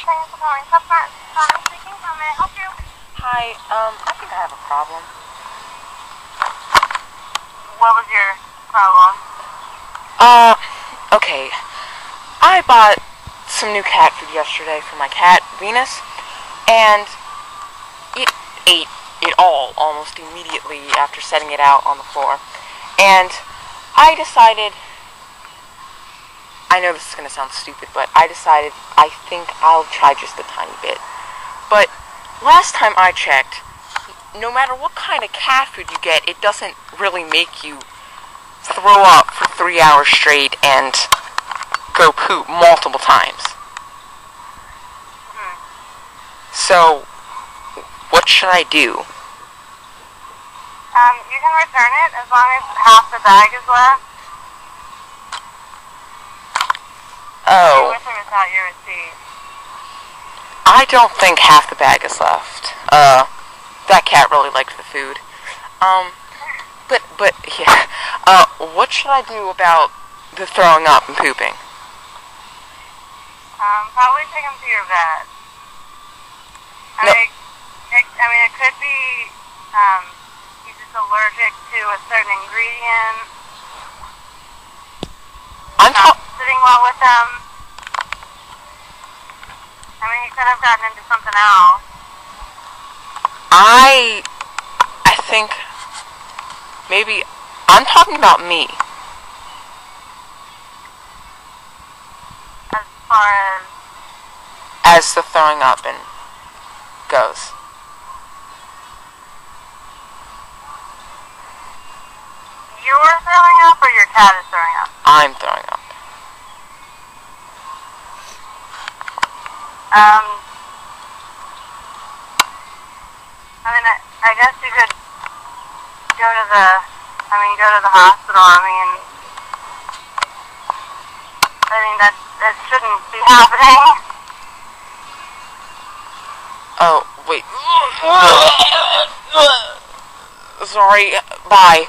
Thanks for calling Submart. Donna speaking. How may I help you? Hi, I think I have a problem. What was your problem? Okay. I bought some new cat food yesterday for my cat, Venus, and it ate it all almost immediately after setting it out on the floor. And I decided, I know this is going to sound stupid, but I decided I think I'll try just a tiny bit. But last time I checked, no matter what kind of cat food you get, it doesn't really make you throw up for 3 hours straight and go poop multiple times. So, what should I do? You can return it as long as half the bag is left. Oh. With or without your receipt? I don't think half the bag is left. That cat really liked the food. But yeah. What should I do about the throwing up and pooping? Probably take him to your vet. No. It could be, he's just allergic to a certain ingredient. I'm Sitting well with him. He could have gotten into something else. I think maybe I'm talking about me. As far as the throwing up and goes. You're throwing up or your cat is throwing up? I'm throwing up. I guess you could go to the hospital. That shouldn't be happening. Oh, wait. Sorry, bye.